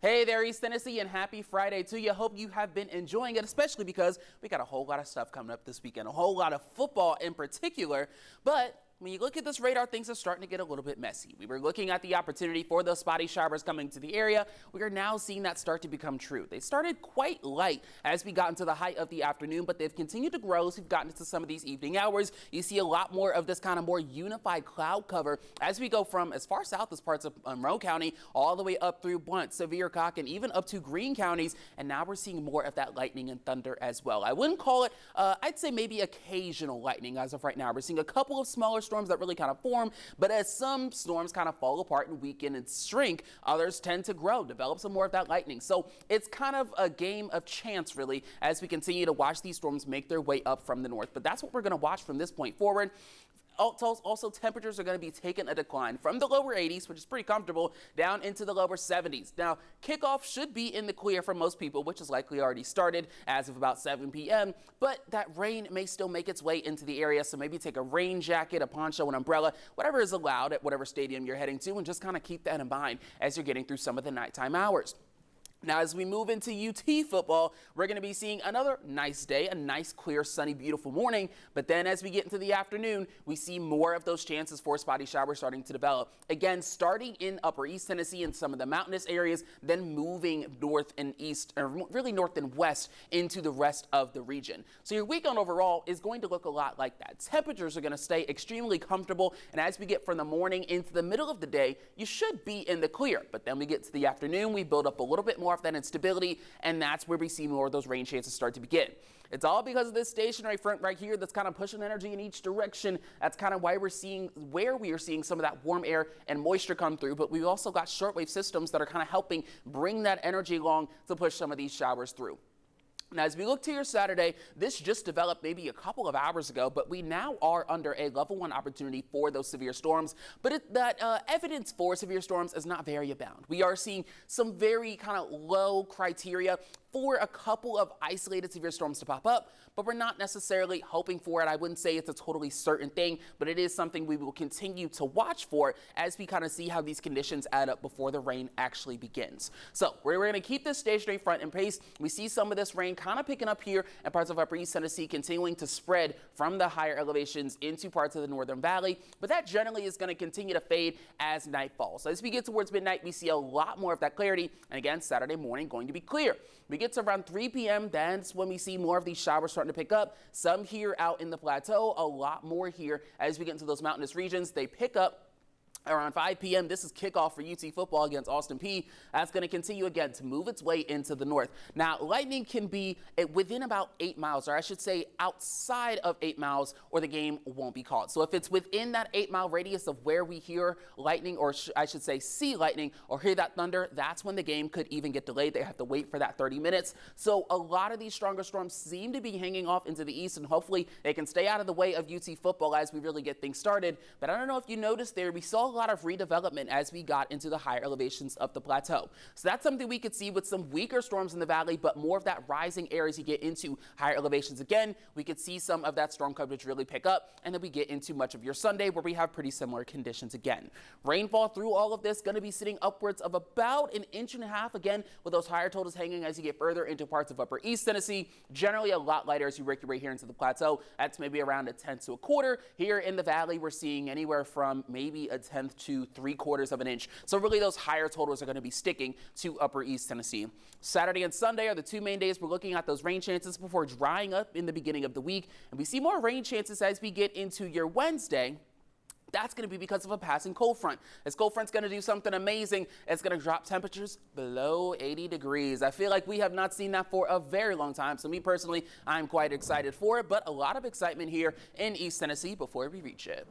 Hey there, East Tennessee, and happy Friday to you. Hope you have been enjoying it, especially because we got a whole lot of stuff coming up this weekend, a whole lot of football in particular. But when you look at this radar, things are starting to get a little bit messy. We were looking at the opportunity for those spotty showers coming to the area. We are now seeing that start to become true. They started quite light as we got into the height of the afternoon, but they've continued to grow as we've gotten into some of these evening hours. You see a lot more of this kind of more unified cloud cover as we go from as far south as parts of Monroe County all the way up through Blount, Sevier, Cock, and even up to Greene counties. And now we're seeing more of that lightning and thunder as well. I wouldn't call it, I'd say maybe occasional lightning as of right now. We're seeing a couple of smaller storms that really kind of form, but as some storms kind of fall apart and weaken and shrink, others tend to grow, develop some more of that lightning. So it's kind of a game of chance, really, as we continue to watch these storms make their way up from the north. But that's what we're going to watch from this point forward. Also, temperatures are going to be taking a decline from the lower 80s, which is pretty comfortable, down into the lower 70s. Now, kickoff should be in the clear for most people, which is likely already started as of about 7 p.m., but that rain may still make its way into the area, so maybe take a rain jacket, a poncho, an umbrella, whatever is allowed at whatever stadium you're heading to, and just kind of keep that in mind as you're getting through some of the nighttime hours. Now, as we move into UT football, we're going to be seeing another nice day, a nice, clear, sunny, beautiful morning. But then as we get into the afternoon, we see more of those chances for spotty showers starting to develop. Again, starting in upper East Tennessee and some of the mountainous areas, then moving north and east, or really north and west into the rest of the region. So your weekend overall is going to look a lot like that. Temperatures are going to stay extremely comfortable. And as we get from the morning into the middle of the day, you should be in the clear. But then we get to the afternoon, we build up a little bit more of that instability, and that's where we see more of those rain chances start to begin. It's all because of this stationary front right here that's kind of pushing energy in each direction. That's kind of why we are seeing some of that warm air and moisture come through, but we've also got shortwave systems that are kind of helping bring that energy along to push some of these showers through. Now, as we look to your Saturday, this just developed maybe a couple of hours ago, but we now are under a level 1 opportunity for those severe storms. But that evidence for severe storms is not very abound. We are seeing some very kind of low criteria for a couple of isolated severe storms to pop up, but we're not necessarily hoping for it. I wouldn't say it's a totally certain thing, but it is something we will continue to watch for as we kind of see how these conditions add up before the rain actually begins. So we're going to keep this stationary front in pace. We see some of this rain kind of picking up here in parts of upper East Tennessee, continuing to spread from the higher elevations into parts of the northern valley, but that generally is going to continue to fade as night falls. So as we get towards midnight, we see a lot more of that clarity, and again, Saturday morning going to be clear. We get to around 3 p.m., that's when we see more of these showers starting to pick up. Some here out in the plateau, a lot more here as we get into those mountainous regions. They pick up around 5 p.m. This is kickoff for UT football against Austin Peay. That's going to continue again to move its way into the north. Now, lightning can be within about 8 miles, or I should say outside of 8 miles, or the game won't be called. So if it's within that 8-mile radius of where we hear lightning, or I should say see lightning, or hear that thunder, that's when the game could even get delayed. They have to wait for that 30 minutes. So a lot of these stronger storms seem to be hanging off into the east, and hopefully they can stay out of the way of UT football as we really get things started. But I don't know if you noticed there, we saw a lot of redevelopment as we got into the higher elevations of the plateau. So that's something we could see with some weaker storms in the valley, but more of that rising air as you get into higher elevations again. We could see some of that storm coverage really pick up, and then we get into much of your Sunday where we have pretty similar conditions again. Rainfall through all of this going to be sitting upwards of about 1.5 inches again, with those higher totals hanging as you get further into parts of upper East Tennessee. Generally a lot lighter as you work your way here into the plateau. That's maybe around 1/10 to 1/4. Here in the valley, we're seeing anywhere from maybe 1/10 to 3/4 of an inch. So really those higher totals are going to be sticking to upper East Tennessee. Saturday and Sunday are the 2 main days we're looking at those rain chances before drying up in the beginning of the week. And we see more rain chances as we get into your Wednesday. That's going to be because of a passing cold front. This cold front's going to do something amazing. It's going to drop temperatures below 80 degrees. I feel like we have not seen that for a very long time. So me personally, I'm quite excited for it, but a lot of excitement here in East Tennessee before we reach it.